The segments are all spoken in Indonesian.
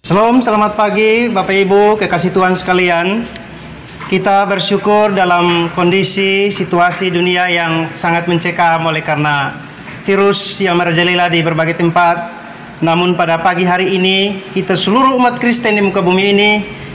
Shalom, selamat pagi Bapak Ibu, kekasih Tuhan sekalian. Kita bersyukur dalam kondisi situasi dunia yang sangat mencekam oleh karena virus yang merajalela di berbagai tempat. Namun pada pagi hari ini, kita seluruh umat Kristen di muka bumi ini,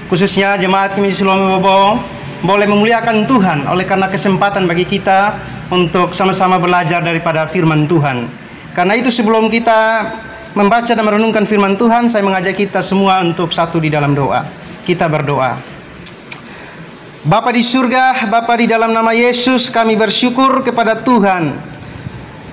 khususnya jemaat Kemisi Siloam Bobo, boleh memuliakan Tuhan oleh karena kesempatan bagi kita untuk sama-sama belajar daripada firman Tuhan. Karena itu sebelum kita membaca dan merenungkan firman Tuhan, saya mengajak kita semua untuk satu di dalam doa. Kita berdoa. Bapa di surga, Bapa di dalam nama Yesus, kami bersyukur kepada Tuhan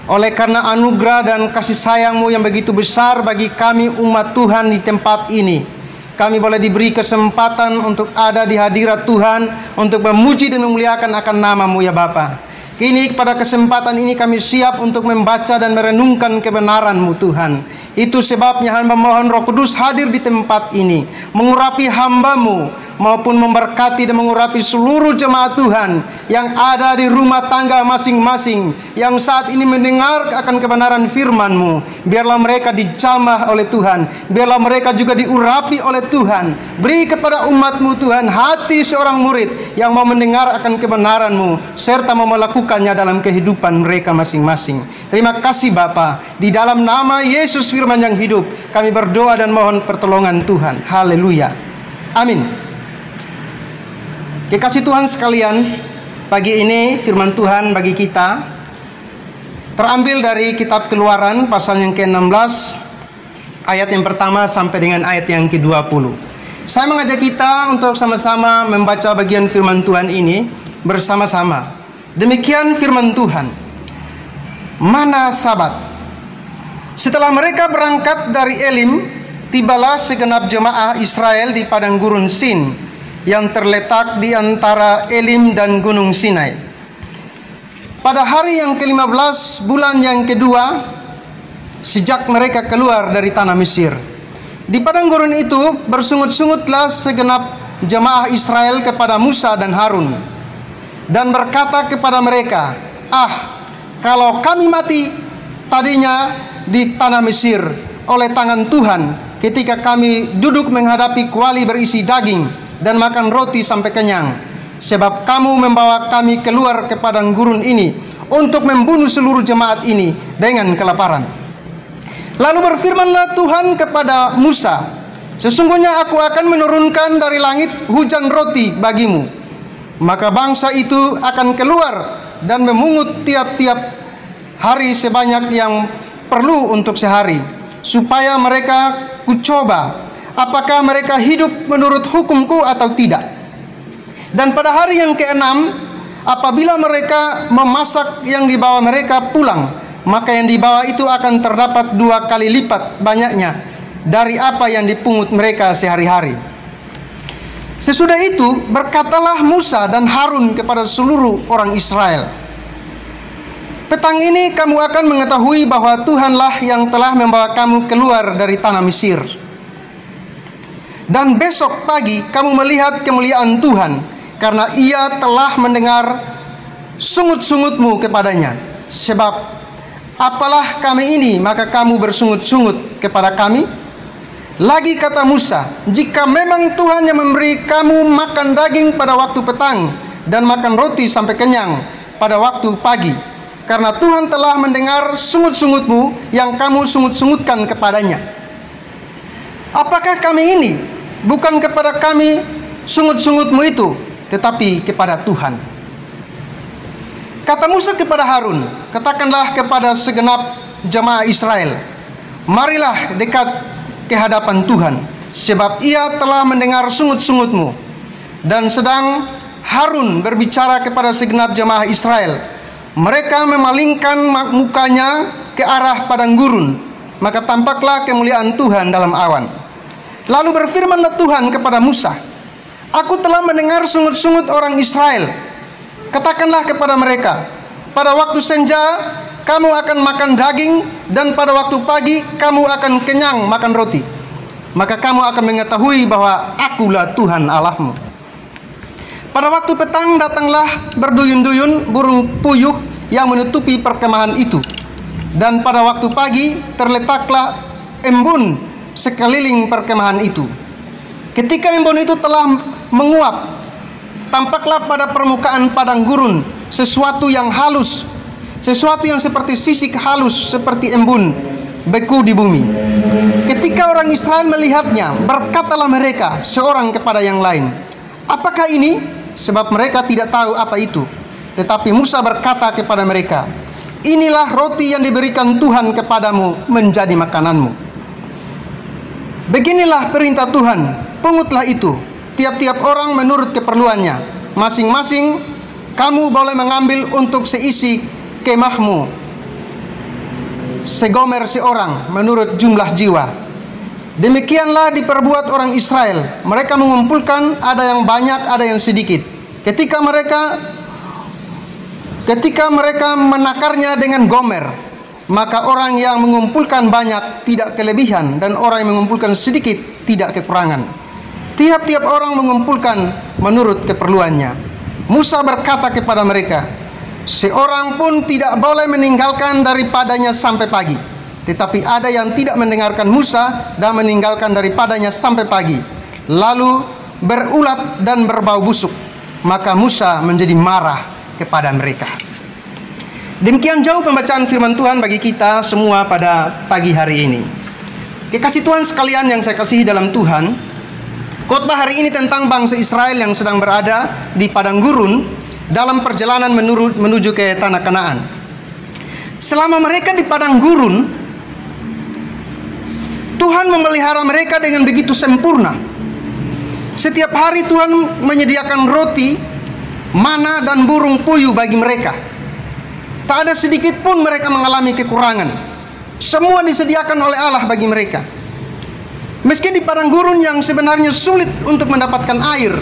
oleh karena anugerah dan kasih sayang-Mu yang begitu besar bagi kami umat Tuhan di tempat ini. Kami boleh diberi kesempatan untuk ada di hadirat Tuhan, untuk memuji dan memuliakan akan nama-Mu ya Bapa. Kini pada kesempatan ini kami siap untuk membaca dan merenungkan kebenaran-Mu Tuhan. Itu sebabnya hamba mohon Roh Kudus hadir di tempat ini, mengurapi hamba-Mu, maupun memberkati dan mengurapi seluruh jemaat Tuhan yang ada di rumah tangga masing-masing, yang saat ini mendengar akan kebenaran firman-Mu. Biarlah mereka dijamah oleh Tuhan, biarlah mereka juga diurapi oleh Tuhan. Beri kepada umat-Mu Tuhan hati seorang murid yang mau mendengar akan kebenaran-Mu, serta mau melakukannya dalam kehidupan mereka masing-masing. Terima kasih Bapa, di dalam nama Yesus firman yang hidup, kami berdoa dan mohon pertolongan Tuhan. Haleluya. Amin. Kekasih Tuhan sekalian, pagi ini firman Tuhan bagi kita terambil dari kitab Keluaran pasal yang ke-16 ayat yang pertama sampai dengan ayat yang ke-20. Saya mengajak kita untuk sama-sama membaca bagian firman Tuhan ini bersama-sama. Demikian firman Tuhan. Mana Sabat. Setelah mereka berangkat dari Elim, tibalah segenap jemaah Israel di padang gurun Sin yang terletak di antara Elim dan Gunung Sinai. Pada hari yang ke-15 bulan yang kedua sejak mereka keluar dari tanah Mesir, di padang gurun itu bersungut-sungutlah segenap jemaah Israel kepada Musa dan Harun, dan berkata kepada mereka, kalau kami mati tadinya di tanah Mesir oleh tangan Tuhan, ketika kami duduk menghadapi kuali berisi daging dan makan roti sampai kenyang. Sebab kamu membawa kami keluar ke padang gurun ini untuk membunuh seluruh jemaat ini dengan kelaparan. Lalu berfirmanlah Tuhan kepada Musa, sesungguhnya aku akan menurunkan dari langit hujan roti bagimu. Maka bangsa itu akan keluar dan memungut tiap-tiap hari sebanyak yang perlu untuk sehari, supaya mereka kucoba apakah mereka hidup menurut hukumku atau tidak. Dan pada hari yang ke-6, apabila mereka memasak yang dibawa mereka pulang, maka yang dibawa itu akan terdapat 2 kali lipat banyaknya dari apa yang dipungut mereka sehari-hari. Sesudah itu berkatalah Musa dan Harun kepada seluruh orang Israel, petang ini kamu akan mengetahui bahwa Tuhanlah yang telah membawa kamu keluar dari tanah Mesir. Dan besok pagi kamu melihat kemuliaan Tuhan, karena Ia telah mendengar sungut-sungutmu kepadanya. Sebab apalah kami ini, maka kamu bersungut-sungut kepada kami? Lagi kata Musa, jika memang Tuhan yang memberi kamu makan daging pada waktu petang dan makan roti sampai kenyang pada waktu pagi, karena Tuhan telah mendengar sungut-sungutmu yang kamu sungut-sungutkan kepadanya. Apakah kami ini bukan kepada kami sungut-sungutmu itu, tetapi kepada Tuhan? Kata Musa kepada Harun, katakanlah kepada segenap jemaah Israel, marilah dekat ke hadapan Tuhan, sebab Ia telah mendengar sungut-sungutmu. Dan sedang Harun berbicara kepada segenap jemaah Israel, mereka memalingkan mukanya ke arah padang gurun, maka tampaklah kemuliaan Tuhan dalam awan. Lalu berfirmanlah Tuhan kepada Musa, "Aku telah mendengar sungut-sungut orang Israel. Katakanlah kepada mereka, pada waktu senja kamu akan makan daging, dan pada waktu pagi kamu akan kenyang makan roti. Maka kamu akan mengetahui bahwa Akulah Tuhan Allahmu." Pada waktu petang datanglah berduyun-duyun burung puyuh yang menutupi perkemahan itu. Dan pada waktu pagi terletaklah embun sekeliling perkemahan itu. Ketika embun itu telah menguap, tampaklah pada permukaan padang gurun sesuatu yang halus, sesuatu yang seperti sisik halus seperti embun beku di bumi. Ketika orang Israel melihatnya, berkatalah mereka seorang kepada yang lain, "Apakah ini?" Sebab mereka tidak tahu apa itu. Tetapi Musa berkata kepada mereka, "Inilah roti yang diberikan Tuhan kepadamu menjadi makananmu. Beginilah perintah Tuhan, pungutlah itu, tiap-tiap orang menurut keperluannya. Masing-masing kamu boleh mengambil untuk seisi kemahmu, segomer seorang menurut jumlah jiwa." Demikianlah diperbuat orang Israel. Mereka mengumpulkan, ada yang banyak, ada yang sedikit. Ketika mereka menakarnya dengan gomer, maka orang yang mengumpulkan banyak tidak kelebihan, dan orang yang mengumpulkan sedikit tidak kekurangan. Tiap-tiap orang mengumpulkan menurut keperluannya. Musa berkata kepada mereka, "Seorang pun tidak boleh meninggalkan daripadanya sampai pagi." Tetapi ada yang tidak mendengarkan Musa dan meninggalkan daripadanya sampai pagi, lalu berulat dan berbau busuk. Maka Musa menjadi marah kepada mereka. Demikian jauh pembacaan firman Tuhan bagi kita semua pada pagi hari ini. Kekasih Tuhan sekalian yang saya kasihi dalam Tuhan, khotbah hari ini tentang bangsa Israel yang sedang berada di padang gurun dalam perjalanan menuju ke tanah Kanaan. Selama mereka di padang gurun, Tuhan memelihara mereka dengan begitu sempurna. Setiap hari Tuhan menyediakan roti, mana dan burung puyuh bagi mereka. Tak ada sedikit pun mereka mengalami kekurangan. Semua disediakan oleh Allah bagi mereka. Meski di padang gurun yang sebenarnya sulit untuk mendapatkan air,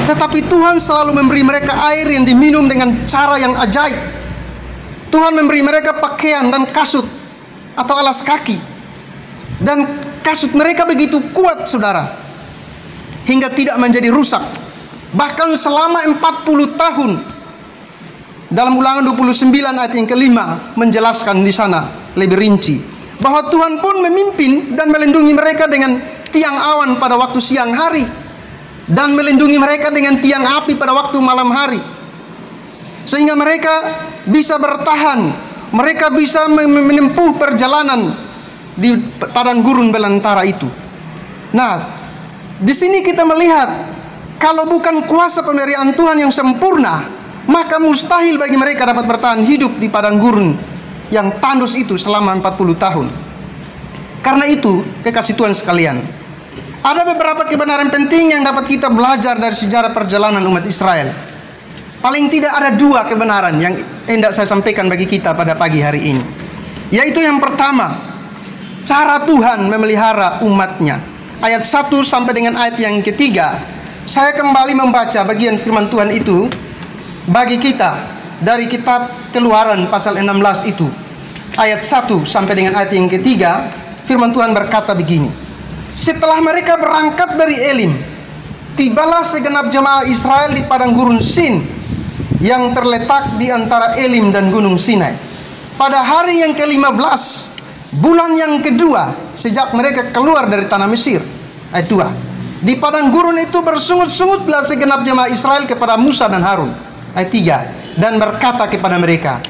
tetapi Tuhan selalu memberi mereka air yang diminum dengan cara yang ajaib. Tuhan memberi mereka pakaian dan kasut atau alas kaki. Dan kasut mereka begitu kuat, saudara, hingga tidak menjadi rusak. Bahkan selama 40 tahun. Dalam Ulangan 29 ayat yang kelima menjelaskan di sana lebih rinci bahwa Tuhan pun memimpin dan melindungi mereka dengan tiang awan pada waktu siang hari, dan melindungi mereka dengan tiang api pada waktu malam hari, sehingga mereka bisa bertahan, mereka bisa menempuh perjalanan di padang gurun belantara itu. Nah, di sini kita melihat kalau bukan kuasa pemberian Tuhan yang sempurna, maka mustahil bagi mereka dapat bertahan hidup di padang gurun yang tandus itu selama 40 tahun. Karena itu, kekasih Tuhan sekalian, ada beberapa kebenaran penting yang dapat kita belajar dari sejarah perjalanan umat Israel. Paling tidak ada dua kebenaran yang hendak saya sampaikan bagi kita pada pagi hari ini. Yaitu yang pertama, cara Tuhan memelihara umatnya. Ayat 1 sampai dengan ayat yang ketiga, saya kembali membaca bagian firman Tuhan itu bagi kita dari kitab Keluaran pasal 16 itu. Ayat 1 sampai dengan ayat yang ketiga, firman Tuhan berkata begini. Setelah mereka berangkat dari Elim, tibalah segenap jemaah Israel di padang gurun Sin yang terletak di antara Elim dan gunung Sinai. Pada hari yang ke-15, bulan yang kedua sejak mereka keluar dari tanah Mesir. Ayat 2. Di padang gurun itu bersungut-sungutlah segenap jemaah Israel kepada Musa dan Harun. Ayat 3. Dan berkata kepada mereka,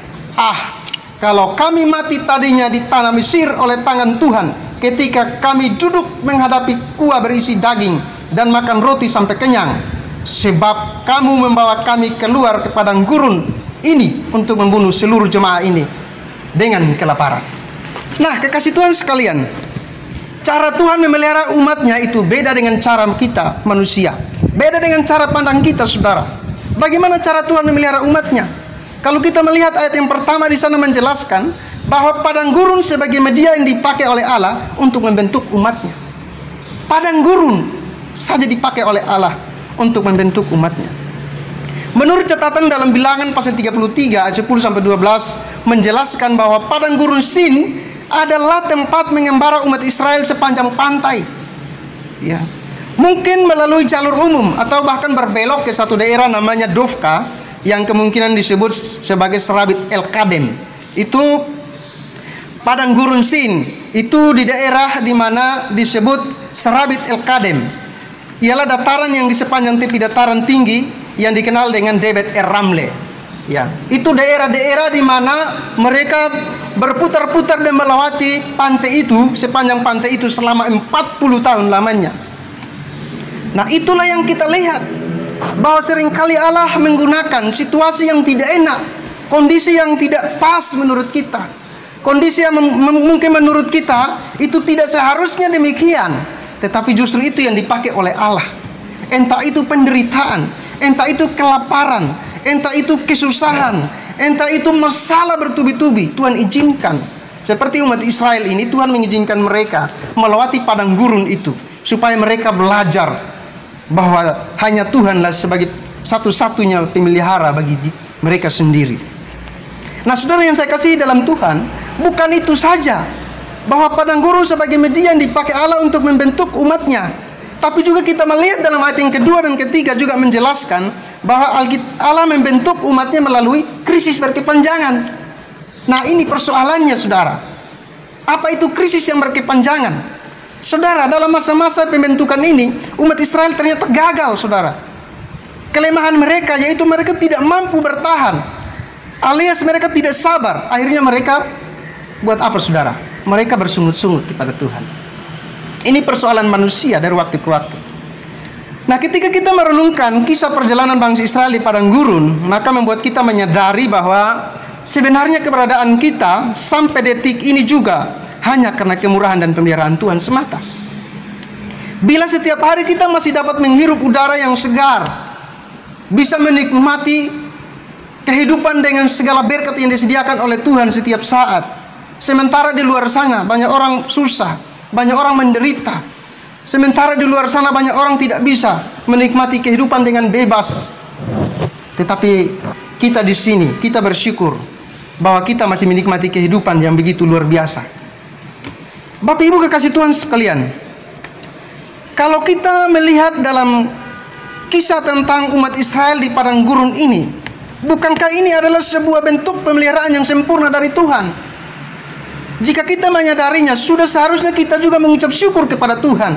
kalau kami mati tadinya di tanah Mesir oleh tangan Tuhan, ketika kami duduk menghadapi kuah berisi daging dan makan roti sampai kenyang, sebab kamu membawa kami keluar ke padang gurun ini untuk membunuh seluruh jemaah ini dengan kelaparan. Nah, kekasih Tuhan sekalian, cara Tuhan memelihara umatnya itu beda dengan cara kita manusia, beda dengan cara pandang kita, saudara. Bagaimana cara Tuhan memelihara umatnya? Kalau kita melihat ayat yang pertama di sana menjelaskan bahwa padang gurun sebagai media yang dipakai oleh Allah untuk membentuk umatnya. Padang gurun saja dipakai oleh Allah untuk membentuk umatnya. Menurut catatan dalam Bilangan pasal 33 ayat 10 sampai 12 menjelaskan bahwa padang gurun Sin adalah tempat mengembara umat Israel sepanjang pantai. Ya. Mungkin melalui jalur umum atau bahkan berbelok ke satu daerah namanya Dovka yang kemungkinan disebut sebagai Serabit El Kadem. Itu padang gurun Sin, itu di daerah di mana disebut Serabit El Kadem. Ialah dataran yang di sepanjang tepi dataran tinggi yang dikenal dengan Debet Er Ramle. Ya, itu daerah-daerah di mana mereka berputar-putar dan melewati pantai itu, sepanjang pantai itu selama 40 tahun lamanya. Nah, itulah yang kita lihat, bahwa seringkali Allah menggunakan situasi yang tidak enak, kondisi yang tidak pas menurut kita, kondisi yang mungkin menurut kita itu tidak seharusnya demikian, tetapi justru itu yang dipakai oleh Allah. Entah itu penderitaan, entah itu kelaparan, entah itu kesusahan, entah itu masalah bertubi-tubi, Tuhan izinkan. Seperti umat Israel ini, Tuhan mengizinkan mereka melewati padang gurun itu, supaya mereka belajar bahwa hanya Tuhanlah sebagai satu-satunya pemelihara bagi mereka sendiri. Nah, saudara yang saya kasihi dalam Tuhan, bukan itu saja, bahwa padang gurun sebagai media yang dipakai Allah untuk membentuk umatnya, tapi juga kita melihat dalam ayat yang kedua dan ketiga juga menjelaskan bahwa Allah membentuk umatnya melalui krisis berkepanjangan. Nah, ini persoalannya, saudara. Apa itu krisis yang berkepanjangan? Saudara, dalam masa-masa pembentukan ini, umat Israel ternyata gagal, saudara. Kelemahan mereka yaitu mereka tidak mampu bertahan, alias mereka tidak sabar. Akhirnya mereka buat apa, saudara? Mereka bersungut-sungut kepada Tuhan. Ini persoalan manusia dari waktu ke waktu. Nah, ketika kita merenungkan kisah perjalanan bangsa Israel di padang gurun, maka membuat kita menyadari bahwa sebenarnya keberadaan kita sampai detik ini juga hanya karena kemurahan dan pemeliharaan Tuhan semata. Bila setiap hari kita masih dapat menghirup udara yang segar, bisa menikmati kehidupan dengan segala berkat yang disediakan oleh Tuhan setiap saat, sementara di luar sana banyak orang susah, banyak orang menderita, sementara di luar sana banyak orang tidak bisa menikmati kehidupan dengan bebas, tetapi kita di sini, kita bersyukur bahwa kita masih menikmati kehidupan yang begitu luar biasa. Bapak Ibu kekasih Tuhan sekalian, kalau kita melihat dalam kisah tentang umat Israel di padang gurun ini, bukankah ini adalah sebuah bentuk pemeliharaan yang sempurna dari Tuhan? Jika kita menyadarinya, sudah seharusnya kita juga mengucap syukur kepada Tuhan,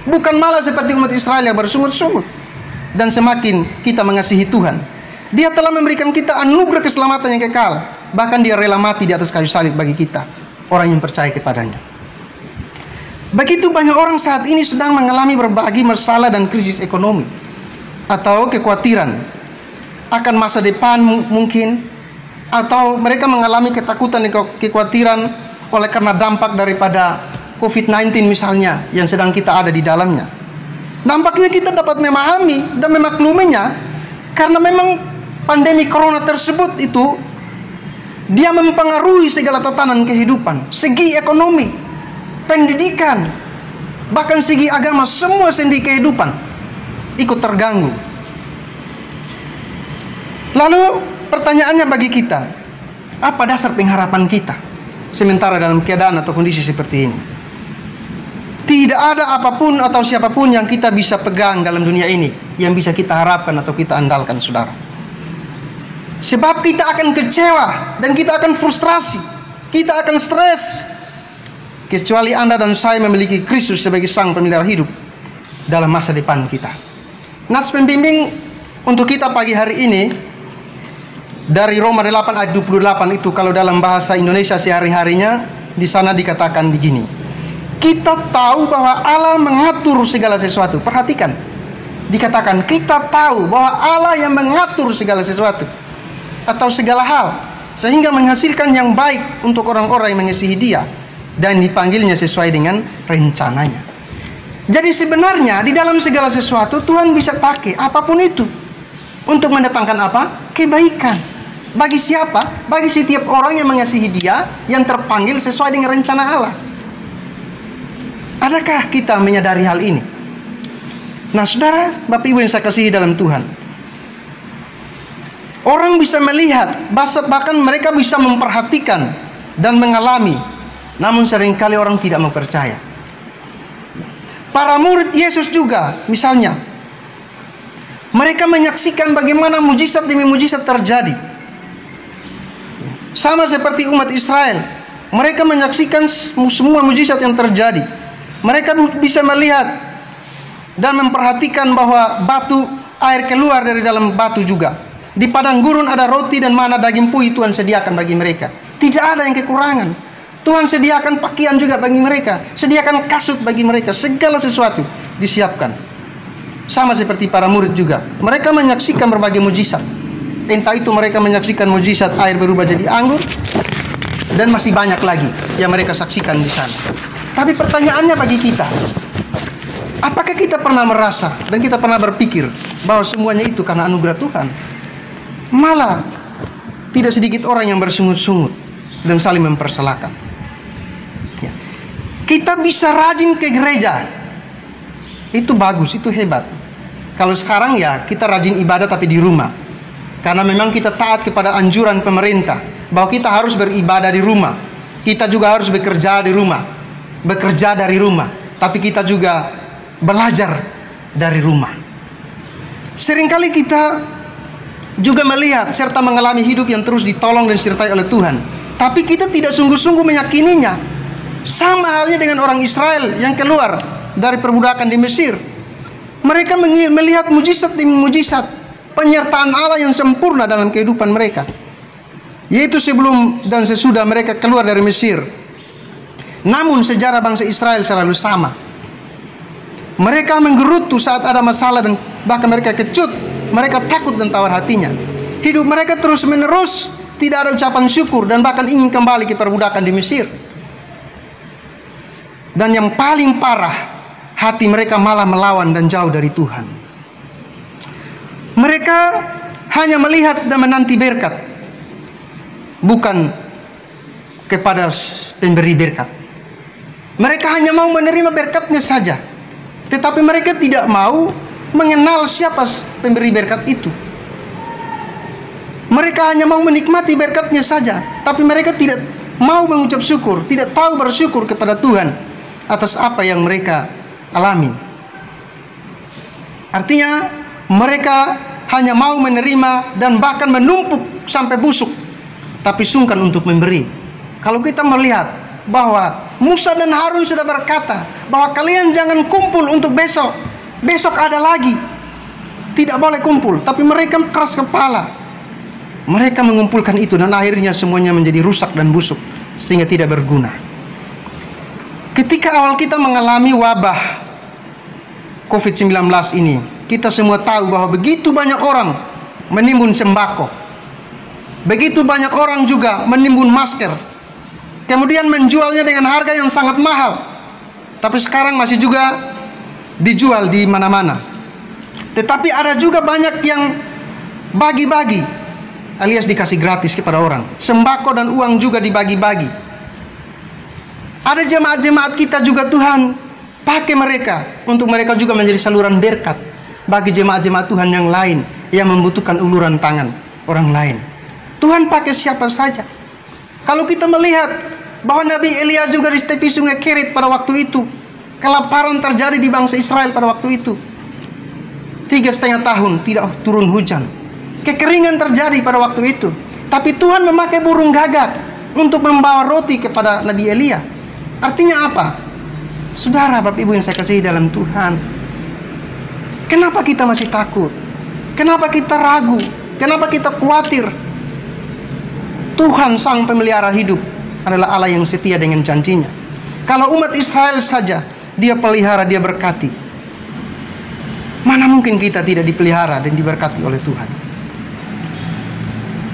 bukan malah seperti umat Israel yang bersungut-sungut. Dan semakin kita mengasihi Tuhan, Dia telah memberikan kita anugerah keselamatan yang kekal, bahkan Dia rela mati di atas kayu salib bagi kita, orang yang percaya kepadanya. Begitu banyak orang saat ini sedang mengalami berbagai masalah dan krisis ekonomi, atau kekhawatiran akan masa depan mungkin, atau mereka mengalami ketakutan dan kekhawatiran oleh karena dampak daripada COVID-19 misalnya yang sedang kita ada di dalamnya. Nampaknya kita dapat memahami dan memakluminya, karena memang pandemi corona tersebut itu dia mempengaruhi segala tatanan kehidupan, segi ekonomi, pendidikan, bahkan segi agama, semua sendi kehidupan ikut terganggu. Lalu pertanyaannya bagi kita, apa dasar pengharapan kita sementara dalam keadaan atau kondisi seperti ini? Tidak ada apapun atau siapapun yang kita bisa pegang dalam dunia ini yang bisa kita harapkan atau kita andalkan, saudara. Sebab kita akan kecewa dan kita akan frustrasi, kita akan stres, kecuali Anda dan saya memiliki Kristus sebagai sang pemelihara hidup dalam masa depan kita. Nats pembimbing untuk kita pagi hari ini dari Roma 8 ayat 28 itu, kalau dalam bahasa Indonesia sehari-harinya, di sana dikatakan begini: kita tahu bahwa Allah mengatur segala sesuatu. Perhatikan, dikatakan kita tahu bahwa Allah yang mengatur segala sesuatu atau segala hal, sehingga menghasilkan yang baik untuk orang-orang yang mengasihi Dia dan dipanggilnya sesuai dengan rencananya. Jadi sebenarnya di dalam segala sesuatu Tuhan bisa pakai apapun itu untuk mendatangkan apa? Kebaikan. Bagi siapa? Bagi setiap orang yang mengasihi Dia, yang terpanggil sesuai dengan rencana Allah. Adakah kita menyadari hal ini? Nah, saudara, Bapak Ibu yang saya kasihi dalam Tuhan, orang bisa melihat, bahkan mereka bisa memperhatikan dan mengalami, namun seringkali orang tidak mau percaya. Para murid Yesus juga, misalnya, mereka menyaksikan bagaimana mujizat demi mujizat terjadi. Sama seperti umat Israel, mereka menyaksikan semua mujizat yang terjadi. Mereka bisa melihat dan memperhatikan bahwa air keluar dari dalam batu juga. Di padang gurun ada roti dan mana daging pui Tuhan sediakan bagi mereka. Tidak ada yang kekurangan. Tuhan sediakan pakaian juga bagi mereka, sediakan kasut bagi mereka, segala sesuatu disiapkan. Sama seperti para murid juga, mereka menyaksikan berbagai mujizat. Entah itu mereka menyaksikan mujizat air berubah jadi anggur, dan masih banyak lagi yang mereka saksikan di sana. Tapi pertanyaannya bagi kita, apakah kita pernah merasa dan kita pernah berpikir bahwa semuanya itu karena anugerah Tuhan? Malah tidak sedikit orang yang bersungut-sungut dan saling mempersalahkan. Kita bisa rajin ke gereja, itu bagus, itu hebat. Kalau sekarang ya kita rajin ibadah tapi di rumah, karena memang kita taat kepada anjuran pemerintah bahwa kita harus beribadah di rumah. Kita juga harus bekerja di rumah, bekerja dari rumah, tapi kita juga belajar dari rumah. Seringkali kita juga melihat serta mengalami hidup yang terus ditolong dan disertai oleh Tuhan, tapi kita tidak sungguh-sungguh meyakininya. Sama halnya dengan orang Israel yang keluar dari perbudakan di Mesir. Mereka melihat mujizat demi mujizat, penyertaan Allah yang sempurna dalam kehidupan mereka, yaitu sebelum dan sesudah mereka keluar dari Mesir. Namun sejarah bangsa Israel selalu sama. Mereka menggerutu saat ada masalah dan bahkan mereka kecut. Mereka takut dan tawar hatinya. Hidup mereka terus menerus tidak ada ucapan syukur dan bahkan ingin kembali ke perbudakan di Mesir. Dan yang paling parah, hati mereka malah melawan dan jauh dari Tuhan. Mereka hanya melihat dan menanti berkat, bukan kepada pemberi berkat. Mereka hanya mau menerima berkatnya saja, tetapi mereka tidak mau mengenal siapa pemberi berkat itu. Mereka hanya mau menikmati berkatnya saja, tapi mereka tidak mau mengucap syukur, tidak tahu bersyukur kepada Tuhan atas apa yang mereka alami. Artinya mereka hanya mau menerima dan bahkan menumpuk sampai busuk, tapi sungkan untuk memberi. Kalau kita melihat bahwa Musa dan Harun sudah berkata bahwa kalian jangan kumpul untuk besok, besok ada lagi, tidak boleh kumpul, tapi mereka keras kepala. Mereka mengumpulkan itu dan akhirnya semuanya menjadi rusak dan busuk sehingga tidak berguna. Ketika awal kita mengalami wabah COVID-19 ini, kita semua tahu bahwa begitu banyak orang menimbun sembako, begitu banyak orang juga menimbun masker, kemudian menjualnya dengan harga yang sangat mahal, tapi sekarang masih juga dijual di mana-mana. Tetapi ada juga banyak yang bagi-bagi, alias dikasih gratis kepada orang. Sembako dan uang juga dibagi-bagi. Ada jemaat-jemaat kita juga Tuhan pakai mereka untuk mereka juga menjadi saluran berkat bagi jemaat-jemaat Tuhan yang lain yang membutuhkan uluran tangan orang lain. Tuhan pakai siapa saja. Kalau kita melihat bahwa Nabi Elia juga di tepi sungai Kerit pada waktu itu, kelaparan terjadi di bangsa Israel pada waktu itu. 3,5 tahun tidak turun hujan, kekeringan terjadi pada waktu itu, tapi Tuhan memakai burung gagak untuk membawa roti kepada Nabi Elia. Artinya apa? Saudara, Bapak Ibu yang saya kasihi dalam Tuhan, kenapa kita masih takut? Kenapa kita ragu? Kenapa kita khawatir? Tuhan sang pemelihara hidup adalah Allah yang setia dengan janjinya. Kalau umat Israel saja Dia pelihara, Dia berkati, mana mungkin kita tidak dipelihara dan diberkati oleh Tuhan?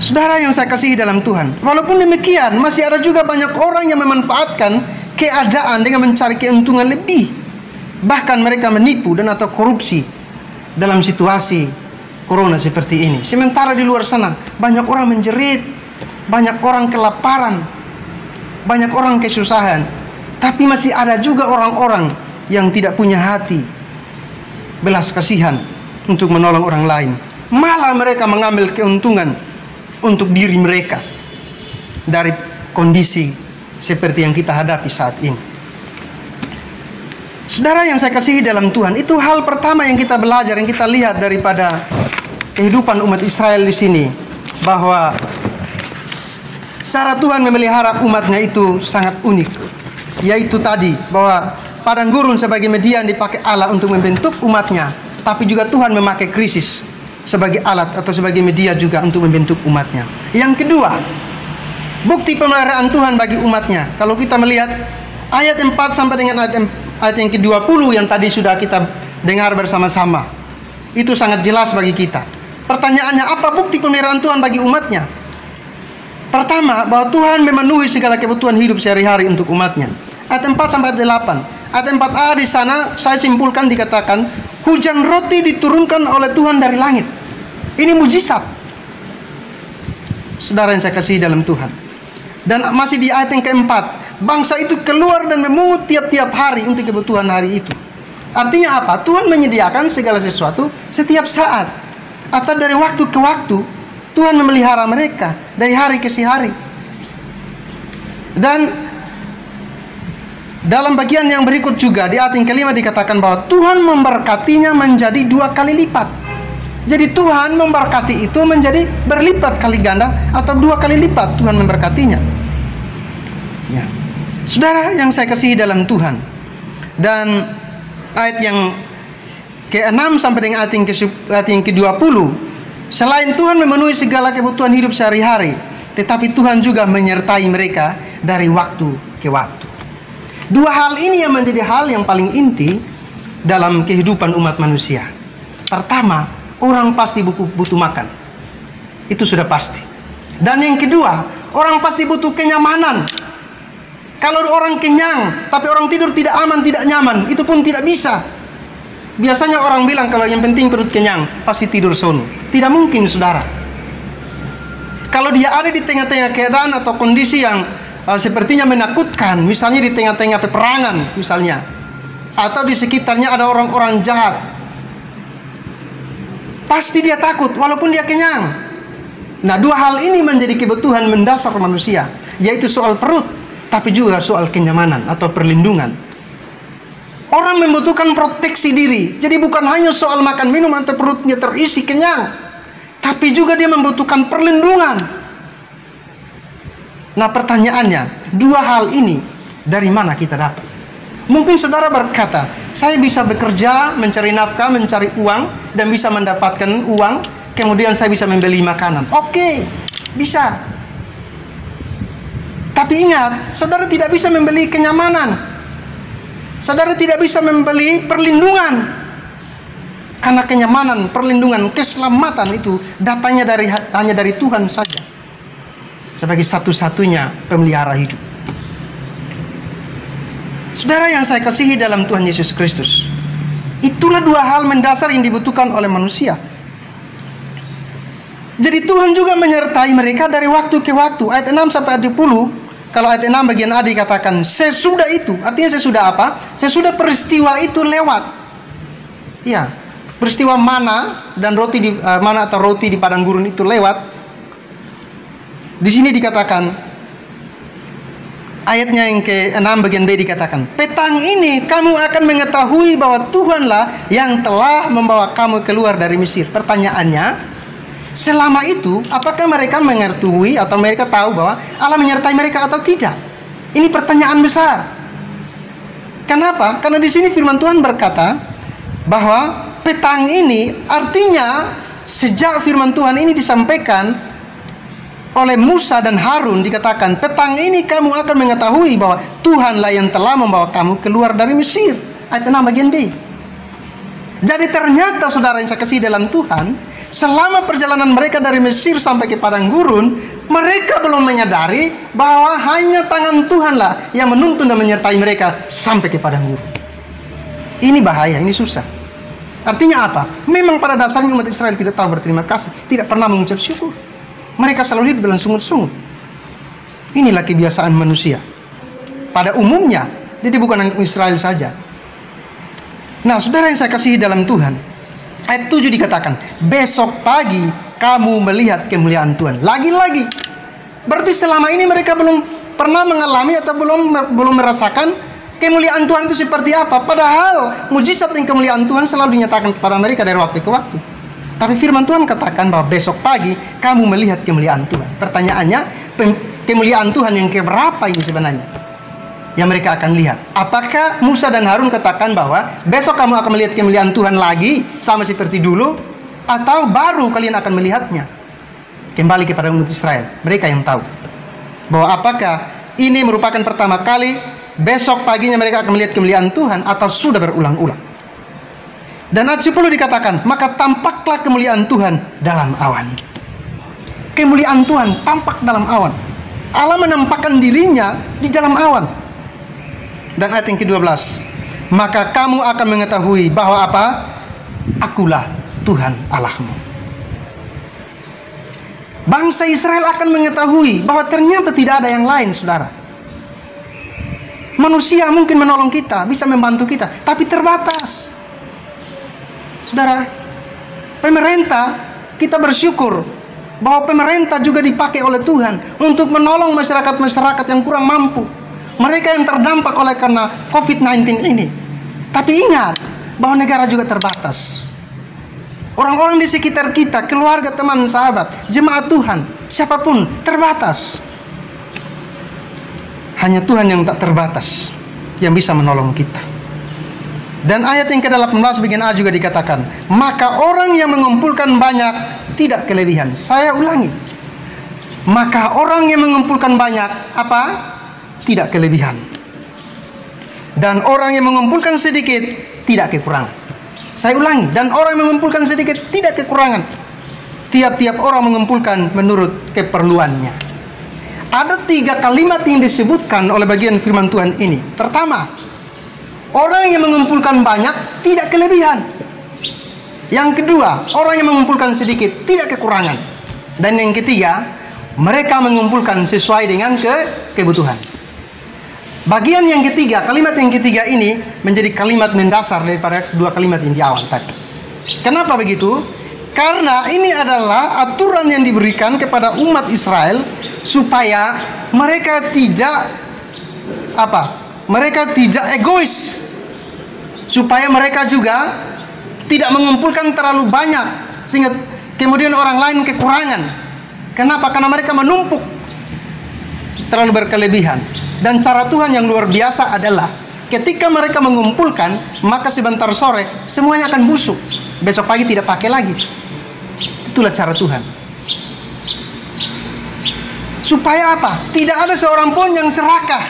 Saudara yang saya kasihi dalam Tuhan, walaupun demikian masih ada juga banyak orang yang memanfaatkan keadaan dengan mencari keuntungan lebih. Bahkan mereka menipu dan atau korupsi dalam situasi corona seperti ini. Sementara di luar sana banyak orang menjerit, banyak orang kelaparan, banyak orang kesusahan. Tapi masih ada juga orang-orang yang tidak punya hati belas kasihan untuk menolong orang lain. Malah mereka mengambil keuntungan untuk diri mereka dari kondisi seperti yang kita hadapi saat ini. Saudara yang saya kasihi dalam Tuhan, itu hal pertama yang kita belajar, yang kita lihat daripada kehidupan umat Israel di sini, bahwa cara Tuhan memelihara umatnya itu sangat unik. Yaitu tadi, bahwa padang gurun sebagai media yang dipakai Allah untuk membentuk umatnya, tapi juga Tuhan memakai krisis sebagai alat atau sebagai media juga untuk membentuk umatnya. Yang kedua, bukti pemeliharaan Tuhan bagi umatnya. Kalau kita melihat ayat 4 sampai dengan ayat yang ke-20 yang tadi sudah kita dengar bersama-sama, itu sangat jelas bagi kita. Pertanyaannya, apa bukti pemeliharaan Tuhan bagi umatnya? Pertama, bahwa Tuhan memenuhi segala kebutuhan hidup sehari-hari untuk umatnya. Ayat 4 sampai 8. Ayat 4a di sana saya simpulkan dikatakan, hujan roti diturunkan oleh Tuhan dari langit. Ini mujizat. Saudara yang saya kasihi dalam Tuhan. Dan masih di ayat yang keempat, bangsa itu keluar dan memungut tiap-tiap hari untuk kebutuhan hari itu. Artinya apa? Tuhan menyediakan segala sesuatu setiap saat, atau dari waktu ke waktu. Tuhan memelihara mereka dari hari ke hari. Dan dalam bagian yang berikut juga di ayat yang kelima dikatakan bahwa Tuhan memberkatinya menjadi 2 kali lipat. Jadi Tuhan memberkati itu menjadi berlipat kali ganda, atau 2 kali lipat Tuhan memberkatinya. Ya. Saudara yang saya kasihi dalam Tuhan, dan ayat yang ke-6 sampai dengan ayat yang ke-20, selain Tuhan memenuhi segala kebutuhan hidup sehari-hari, tetapi Tuhan juga menyertai mereka dari waktu ke waktu. 2 hal ini yang menjadi hal yang paling inti dalam kehidupan umat manusia. Pertama, orang pasti butuh makan. Itu sudah pasti. Dan yang kedua, orang pasti butuh kenyamanan. Kalau orang kenyang, tapi orang tidur tidak aman, tidak nyaman, itu pun tidak bisa. Biasanya orang bilang kalau yang penting perut kenyang, pasti tidur sono. Tidak mungkin, saudara. Kalau dia ada di tengah-tengah keadaan atau kondisi yang sepertinya menakutkan, misalnya di tengah-tengah peperangan misalnya, atau di sekitarnya ada orang-orang jahat, pasti dia takut walaupun dia kenyang. Nah, 2 hal ini menjadi kebutuhan mendasar manusia, yaitu soal perut, tapi juga soal kenyamanan atau perlindungan. Orang membutuhkan proteksi diri. Jadi bukan hanya soal makan minum atau perutnya terisi kenyang, tapi juga dia membutuhkan perlindungan. Nah, pertanyaannya, 2 hal ini dari mana kita dapat? Mungkin saudara berkata, saya bisa bekerja, mencari nafkah, mencari uang, dan bisa mendapatkan uang, kemudian saya bisa membeli makanan. Oke, bisa. Tapi ingat, saudara tidak bisa membeli kenyamanan. Saudara tidak bisa membeli perlindungan. Karena kenyamanan, perlindungan, keselamatan itu datangnya hanya dari Tuhan saja, sebagai satu-satunya pemelihara hidup. Saudara yang saya kasihi dalam Tuhan Yesus Kristus, itulah 2 hal mendasar yang dibutuhkan oleh manusia. Jadi Tuhan juga menyertai mereka dari waktu ke waktu. Ayat 6 sampai ayat 20, kalau ayat 6 bagian A dikatakan sesudah itu, artinya sesudah apa? Sesudah peristiwa itu lewat. Ya, peristiwa mana dan mana atau roti di padang gurun itu lewat. Di sini dikatakan, ayatnya yang ke-6 bagian B dikatakan, petang ini kamu akan mengetahui bahwa Tuhanlah yang telah membawa kamu keluar dari Mesir. Pertanyaannya, selama itu apakah mereka mengetahui atau mereka tahu bahwa Allah menyertai mereka atau tidak? Ini pertanyaan besar. Kenapa? Karena di sini firman Tuhan berkata bahwa petang ini artinya sejak firman Tuhan ini disampaikan oleh Musa dan Harun, dikatakan petang ini kamu akan mengetahui bahwa Tuhanlah yang telah membawa kamu keluar dari Mesir. Ayat 6 bagian B. Jadi ternyata saudara yang saya kasih dalam Tuhan, selama perjalanan mereka dari Mesir sampai ke padang gurun, mereka belum menyadari bahwa hanya tangan Tuhanlah yang menuntun dan menyertai mereka sampai ke padang gurun. Ini bahaya, ini susah. Artinya apa? Memang pada dasarnya umat Israel tidak tahu berterima kasih, tidak pernah mengucap syukur. Mereka selalu hidup dalam sungut-sungut. Inilah kebiasaan manusia pada umumnya, jadi bukan hanya Israel saja. Nah, saudara yang saya kasihi dalam Tuhan, ayat 7 dikatakan, besok pagi kamu melihat kemuliaan Tuhan. Lagi-lagi, berarti selama ini mereka belum pernah mengalami atau belum merasakan kemuliaan Tuhan itu seperti apa. Padahal mujizat dan kemuliaan Tuhan selalu dinyatakan kepada mereka dari waktu ke waktu. Tapi firman Tuhan katakan bahwa besok pagi kamu melihat kemuliaan Tuhan. Pertanyaannya, kemuliaan Tuhan yang keberapa ini sebenarnya yang mereka akan lihat? Apakah Musa dan Harun katakan bahwa besok kamu akan melihat kemuliaan Tuhan lagi sama seperti dulu, atau baru kalian akan melihatnya? Kembali kepada umat Israel, mereka yang tahu bahwa apakah ini merupakan pertama kali besok paginya mereka akan melihat kemuliaan Tuhan, atau sudah berulang-ulang. Dan ayat 10 dikatakan, maka tampaklah kemuliaan Tuhan dalam awan. Kemuliaan Tuhan tampak dalam awan. Allah menampakkan dirinya di dalam awan. Dan ayat yang ke-12, maka kamu akan mengetahui bahwa apa? Akulah Tuhan Allahmu. Bangsa Israel akan mengetahui bahwa ternyata tidak ada yang lain, saudara. Manusia mungkin menolong kita, bisa membantu kita, tapi terbatas. Saudara, pemerintah, kita bersyukur bahwa pemerintah juga dipakai oleh Tuhan untuk menolong masyarakat-masyarakat yang kurang mampu, mereka yang terdampak oleh karena COVID-19 ini. Tapi ingat bahwa negara juga terbatas. Orang-orang di sekitar kita, keluarga, teman, sahabat, jemaat Tuhan, siapapun terbatas. Hanya Tuhan yang tak terbatas yang bisa menolong kita. Dan ayat yang ke-18 bagian A juga dikatakan, maka orang yang mengumpulkan banyak tidak kelebihan. Saya ulangi, maka orang yang mengumpulkan banyak apa? Tidak kelebihan. Dan orang yang mengumpulkan sedikit tidak kekurangan. Saya ulangi, dan orang yang mengumpulkan sedikit tidak kekurangan. Tiap-tiap orang mengumpulkan menurut keperluannya. Ada 3 kalimat yang disebutkan oleh bagian firman Tuhan ini. Pertama, orang yang mengumpulkan banyak tidak kelebihan. Yang kedua, orang yang mengumpulkan sedikit tidak kekurangan. Dan yang ketiga, mereka mengumpulkan sesuai dengan kebutuhan. Bagian yang ketiga, kalimat yang ketiga ini menjadi kalimat mendasar daripada 2 kalimat yang di awal tadi. Kenapa begitu? Karena ini adalah aturan yang diberikan kepada umat Israel supaya mereka tidak mereka tidak egois, supaya mereka juga tidak mengumpulkan terlalu banyak sehingga kemudian orang lain kekurangan. Kenapa? Karena mereka menumpuk terlalu berkelebihan. Dan cara Tuhan yang luar biasa adalah ketika mereka mengumpulkan, maka sebentar sore semuanya akan busuk, besok pagi tidak pakai lagi. Itulah cara Tuhan. Supaya apa? Tidak ada seorang pun yang serakah,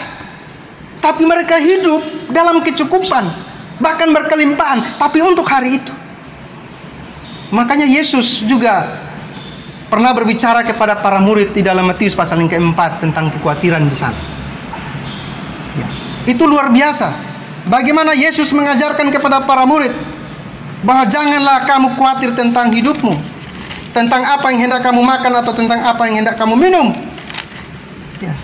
tapi mereka hidup dalam kecukupan, bahkan berkelimpahan, tapi untuk hari itu. Makanya Yesus juga pernah berbicara kepada para murid di dalam Matius pasal yang ke-4 tentang kekhawatiran di sana. Ya, itu luar biasa. Bagaimana Yesus mengajarkan kepada para murid bahwa janganlah kamu khawatir tentang hidupmu, tentang apa yang hendak kamu makan atau tentang apa yang hendak kamu minum. Ya,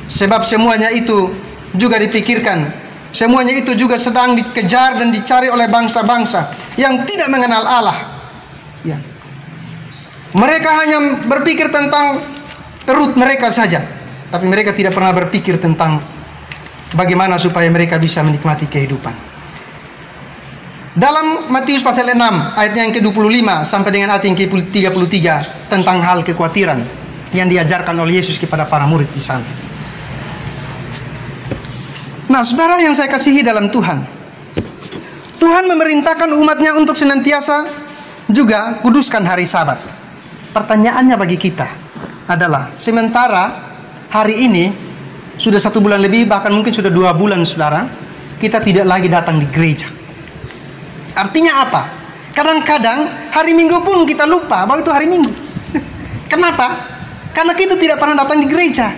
sebab semuanya itu juga dipikirkan, semuanya itu juga sedang dikejar dan dicari oleh bangsa-bangsa yang tidak mengenal Allah. Ya. Mereka hanya berpikir tentang perut mereka saja, tapi mereka tidak pernah berpikir tentang bagaimana supaya mereka bisa menikmati kehidupan. Dalam Matius pasal 6 ayat yang ke-25 sampai dengan ayat yang ke-33 tentang hal kekhawatiran yang diajarkan oleh Yesus kepada para murid di sana. Nah, saudara yang saya kasihi dalam Tuhan, Tuhan memerintahkan umatnya untuk senantiasa juga kuduskan hari Sabat. Pertanyaannya bagi kita adalah, sementara hari ini sudah 1 bulan lebih, bahkan mungkin sudah 2 bulan, saudara, kita tidak lagi datang di gereja. Artinya apa? Kadang-kadang hari Minggu pun kita lupa bahwa itu hari Minggu. Kenapa? Karena kita tidak pernah datang di gereja.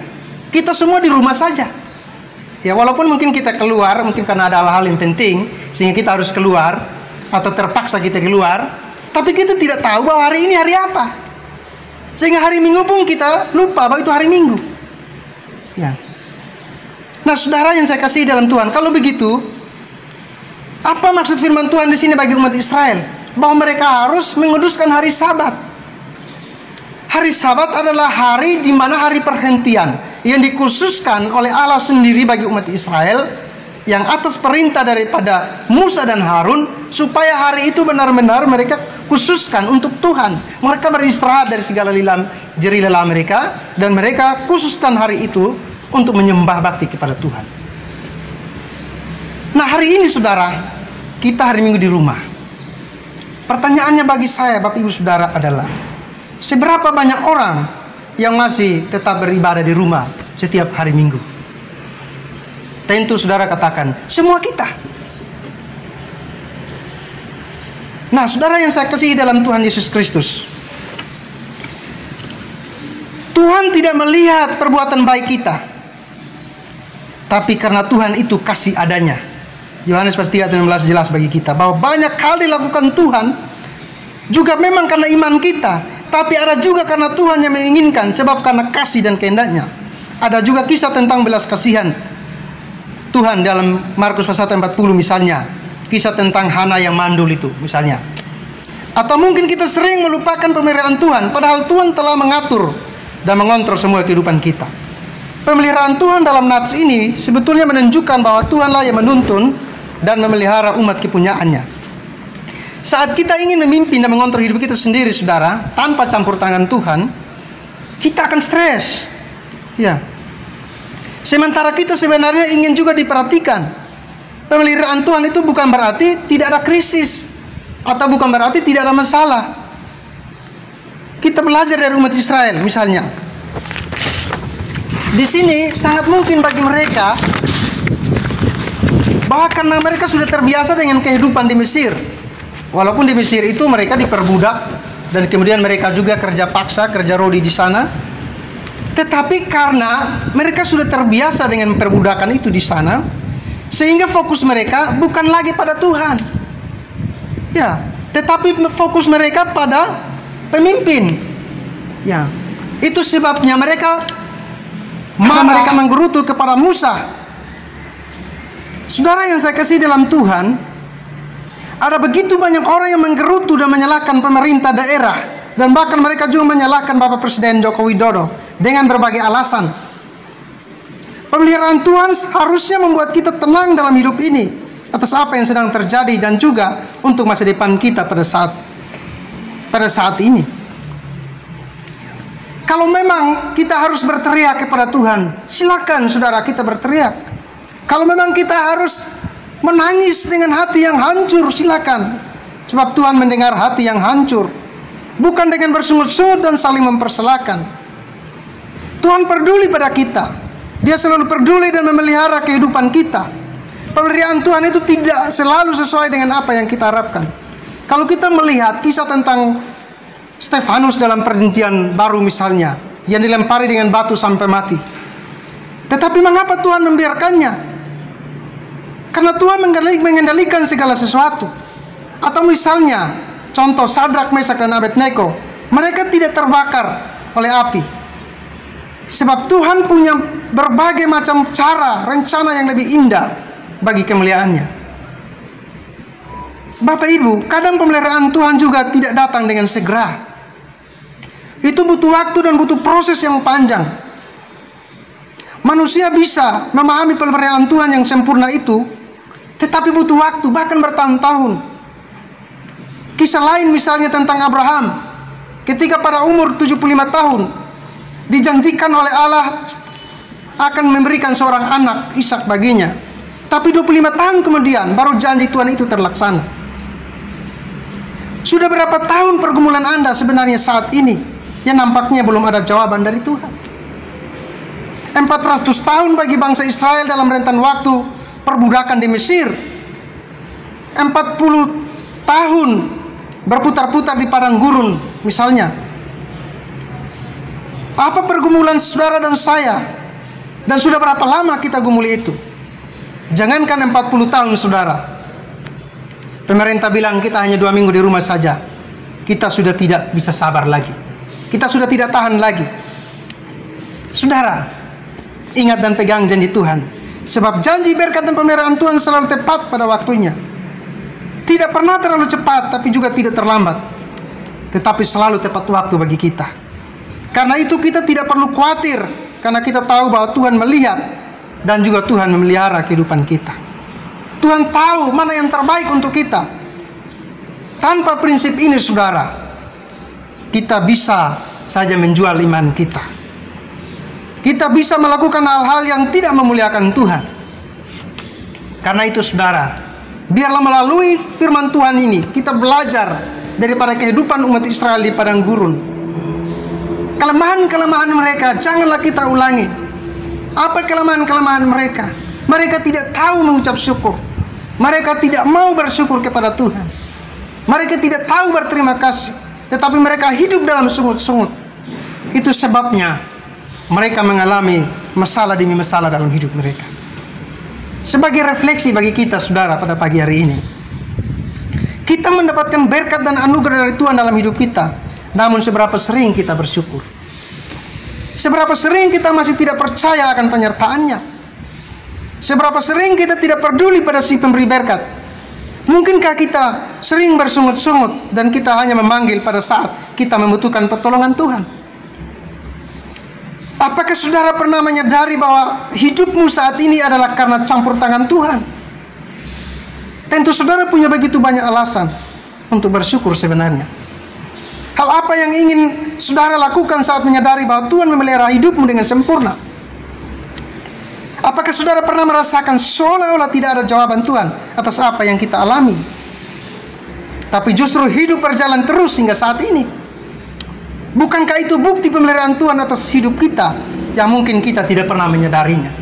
Kita semua di rumah saja. Ya, walaupun mungkin kita keluar, mungkin karena ada hal-hal yang penting sehingga kita harus keluar. atau terpaksa kita keluar, tapi kita tidak tahu bahwa hari ini hari apa. Sehingga hari Minggu pun kita lupa bahwa itu hari Minggu. Ya. Nah, saudara yang saya kasih dalam Tuhan, kalau begitu, apa maksud firman Tuhan di sini bagi umat Israel? Bahwa mereka harus menguduskan hari Sabat. Hari Sabat adalah hari di mana hari perhentian yang dikhususkan oleh Allah sendiri bagi umat Israel, yang atas perintah daripada Musa dan Harun, supaya hari itu benar-benar mereka khususkan untuk Tuhan. Mereka beristirahat dari segala jerih lelah mereka, dan mereka khususkan hari itu untuk menyembah bakti kepada Tuhan. Nah, hari ini saudara, kita hari Minggu di rumah. Pertanyaannya bagi saya, Bapak Ibu Saudara, adalah seberapa banyak orang yang masih tetap beribadah di rumah setiap hari Minggu? Tentu saudara katakan, semua kita. Nah, saudara yang saya kasihi dalam Tuhan Yesus Kristus, Tuhan tidak melihat perbuatan baik kita, tapi karena Tuhan itu kasih adanya. Yohanes pasal 3:16 jelas bagi kita bahwa banyak hal dilakukan Tuhan juga memang karena iman kita, tapi ada juga karena Tuhan yang menginginkan, sebab karena kasih dan kehendaknya. Ada juga kisah tentang belas kasihan Tuhan dalam Markus pasal 40 misalnya, kisah tentang Hana yang mandul itu misalnya. Atau mungkin kita sering melupakan pemeliharaan Tuhan, padahal Tuhan telah mengatur dan mengontrol semua kehidupan kita. Pemeliharaan Tuhan dalam nats ini sebetulnya menunjukkan bahwa Tuhanlah yang menuntun dan memelihara umat kepunyaannya. Saat kita ingin memimpin dan mengontrol hidup kita sendiri, saudara, tanpa campur tangan Tuhan, kita akan stres. Ya. Sementara kita sebenarnya ingin juga diperhatikan. Pemeliharaan Tuhan itu bukan berarti tidak ada krisis, atau bukan berarti tidak ada masalah. Kita belajar dari umat Israel misalnya. Di sini sangat mungkin bagi mereka, bahwa karena mereka sudah terbiasa dengan kehidupan di Mesir. Walaupun di Mesir itu mereka diperbudak dan kemudian mereka juga kerja paksa, kerja rodi di sana. Tetapi karena mereka sudah terbiasa dengan perbudakan itu di sana, sehingga fokus mereka bukan lagi pada Tuhan. Ya, tetapi fokus mereka pada pemimpin. Ya. Itu sebabnya mereka menggerutu kepada Musa. Saudara yang saya kasih dalam Tuhan, ada begitu banyak orang yang menggerutu dan menyalahkan pemerintah daerah, dan bahkan mereka juga menyalahkan Bapak Presiden Joko Widodo dengan berbagai alasan. Pemeliharaan Tuhan harusnya membuat kita tenang dalam hidup ini atas apa yang sedang terjadi, dan juga untuk masa depan kita pada saat ini. Kalau memang kita harus berteriak kepada Tuhan, silakan saudara kita berteriak. Kalau memang kita harus menangis dengan hati yang hancur, silakan. Sebab Tuhan mendengar hati yang hancur, bukan dengan bersungut-sungut dan saling mempersalahkan. Tuhan peduli pada kita. Dia selalu peduli dan memelihara kehidupan kita. Pemeliharaan Tuhan itu tidak selalu sesuai dengan apa yang kita harapkan. Kalau kita melihat kisah tentang Stefanus dalam perjanjian baru misalnya, yang dilempari dengan batu sampai mati. Tetapi mengapa Tuhan membiarkannya? Karena Tuhan mengendalikan segala sesuatu. Atau misalnya contoh Sadrak, Mesak dan Abednego, mereka tidak terbakar oleh api. Sebab Tuhan punya berbagai macam cara, rencana yang lebih indah bagi kemuliaannya. Bapak Ibu, kadang pemeliharaan Tuhan juga tidak datang dengan segera. Itu butuh waktu dan butuh proses yang panjang. Manusia bisa memahami pemeliharaan Tuhan yang sempurna itu, tetapi butuh waktu, bahkan bertahun-tahun. Kisah lain misalnya tentang Abraham, ketika pada umur 75 tahun dijanjikan oleh Allah akan memberikan seorang anak, Ishak baginya. Tapi 25 tahun kemudian baru janji Tuhan itu terlaksana. Sudah berapa tahun pergumulan Anda sebenarnya saat ini yang nampaknya belum ada jawaban dari Tuhan? 400 tahun bagi bangsa Israel dalam rentan waktu perbudakan di Mesir. 40 tahun berputar-putar di padang gurun misalnya. Apa pergumulan saudara dan saya? Dan sudah berapa lama kita gumuli itu? Jangankan 40 tahun saudara, Pemerintah bilang kita hanya 2 minggu di rumah saja. Kita sudah tidak bisa sabar lagi. Kita sudah tidak tahan lagi. Saudara, ingat dan pegang janji Tuhan. Sebab janji berkat dan pemeliharaan Tuhan selalu tepat pada waktunya. Tidak pernah terlalu cepat, tapi juga tidak terlambat. Tetapi selalu tepat waktu bagi kita. Karena itu kita tidak perlu khawatir. Karena kita tahu bahwa Tuhan melihat. Dan juga Tuhan memelihara kehidupan kita. Tuhan tahu mana yang terbaik untuk kita. Tanpa prinsip ini, saudara, kita bisa saja menjual iman kita. Kita bisa melakukan hal-hal yang tidak memuliakan Tuhan. Karena itu, saudara, biarlah melalui firman Tuhan ini kita belajar daripada kehidupan umat Israel di padang gurun. Kelemahan-kelemahan mereka janganlah kita ulangi. Apa kelemahan-kelemahan mereka? Mereka tidak tahu mengucap syukur. Mereka tidak mau bersyukur kepada Tuhan. Mereka tidak tahu berterima kasih. Tetapi mereka hidup dalam sungut-sungut. Itu sebabnya mereka mengalami masalah demi masalah dalam hidup mereka. Sebagai refleksi bagi kita, saudara, pada pagi hari ini, kita mendapatkan berkat dan anugerah dari Tuhan dalam hidup kita. Namun seberapa sering kita bersyukur? Seberapa sering kita masih tidak percaya akan penyertaan-Nya? Seberapa sering kita tidak peduli pada si pemberi berkat? Mungkinkah kita sering bersungut-sungut dan kita hanya memanggil pada saat kita membutuhkan pertolongan Tuhan? Apakah saudara pernah menyadari bahwa hidupmu saat ini adalah karena campur tangan Tuhan? Tentu saudara punya begitu banyak alasan untuk bersyukur sebenarnya. Hal apa yang ingin saudara lakukan saat menyadari bahwa Tuhan memelihara hidupmu dengan sempurna? Apakah saudara pernah merasakan seolah-olah tidak ada jawaban Tuhan atas apa yang kita alami? Tapi justru hidup berjalan terus hingga saat ini. Bukankah itu bukti pemeliharaan Tuhan atas hidup kita yang mungkin kita tidak pernah menyadarinya?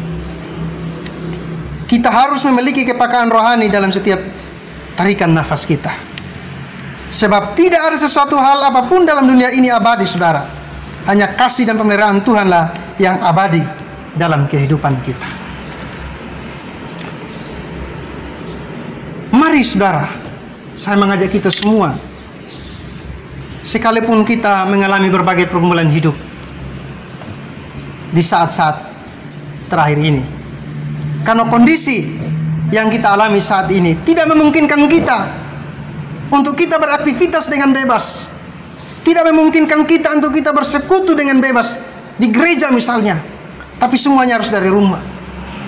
Kita harus memiliki kepekaan rohani dalam setiap tarikan nafas kita. Sebab tidak ada sesuatu hal apapun dalam dunia ini abadi, saudara. Hanya kasih dan pemeliharaan Tuhanlah yang abadi dalam kehidupan kita. Mari, saudara, saya mengajak kita semua, sekalipun kita mengalami berbagai pergumulan hidup di saat-saat terakhir ini, karena kondisi yang kita alami saat ini tidak memungkinkan kita untuk kita beraktivitas dengan bebas, tidak memungkinkan kita untuk kita bersekutu dengan bebas di gereja misalnya, tapi semuanya harus dari rumah.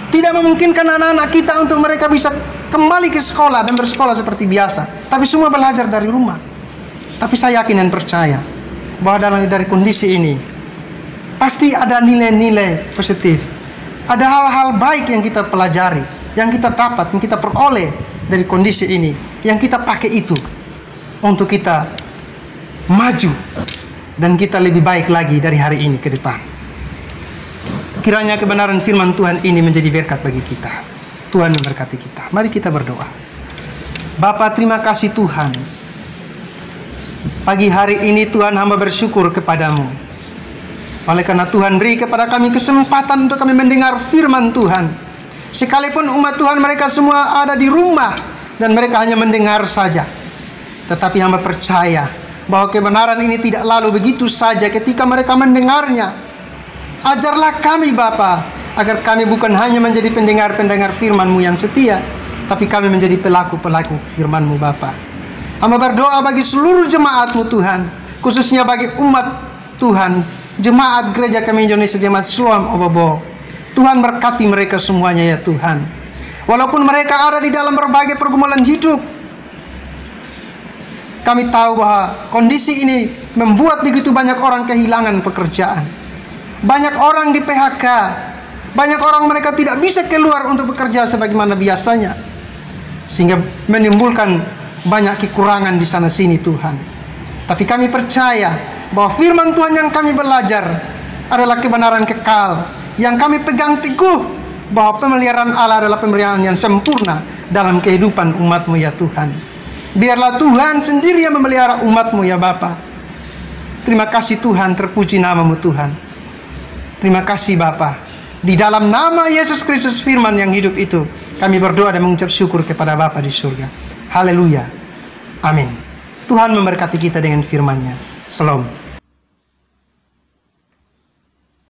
Tidak memungkinkan anak-anak kita untuk mereka bisa kembali ke sekolah dan bersekolah seperti biasa, tapi semua belajar dari rumah. Tapi saya yakin dan percaya bahwa dari kondisi ini pasti ada nilai-nilai positif. Ada hal-hal baik yang kita pelajari, yang kita dapat, yang kita peroleh dari kondisi ini, yang kita pakai itu untuk kita maju dan kita lebih baik lagi dari hari ini ke depan. Kiranya kebenaran firman Tuhan ini menjadi berkat bagi kita. Tuhan memberkati kita. Mari kita berdoa. Bapa, terima kasih Tuhan. Pagi hari ini Tuhan, hamba bersyukur kepadamu. Oleh karena Tuhan beri kepada kami kesempatan untuk kami mendengar firman Tuhan. Sekalipun umat Tuhan mereka semua ada di rumah dan mereka hanya mendengar saja. Tetapi hamba percaya bahwa kebenaran ini tidak lalu begitu saja ketika mereka mendengarnya. Ajarlah kami Bapa, agar kami bukan hanya menjadi pendengar-pendengar firman-Mu yang setia, tapi kami menjadi pelaku-pelaku firman-Mu Bapa. Hamba berdoa bagi seluruh jemaat-Mu Tuhan, khususnya bagi umat Tuhan, jemaat gereja kami Indonesia, jemaat Siloam Obobo. Tuhan berkati mereka semuanya ya Tuhan. Walaupun mereka ada di dalam berbagai pergumulan hidup, kami tahu bahwa kondisi ini membuat begitu banyak orang kehilangan pekerjaan. Banyak orang di PHK. Banyak orang mereka tidak bisa keluar untuk bekerja sebagaimana biasanya, sehingga menimbulkan banyak kekurangan di sana sini Tuhan. Tapi kami percaya bahwa firman Tuhan yang kami belajar adalah kebenaran kekal, yang kami pegang teguh, bahwa pemeliharaan Allah adalah pemeliharaan yang sempurna dalam kehidupan umat-Mu ya Tuhan. Biarlah Tuhan sendiri yang memelihara umat-Mu ya Bapa. Terima kasih Tuhan, terpuji nama-Mu Tuhan. Terima kasih Bapa. Di dalam nama Yesus Kristus firman yang hidup itu, kami berdoa dan mengucap syukur kepada Bapa di surga. Haleluya. Amin. Tuhan memberkati kita dengan firman-Nya. Shalom.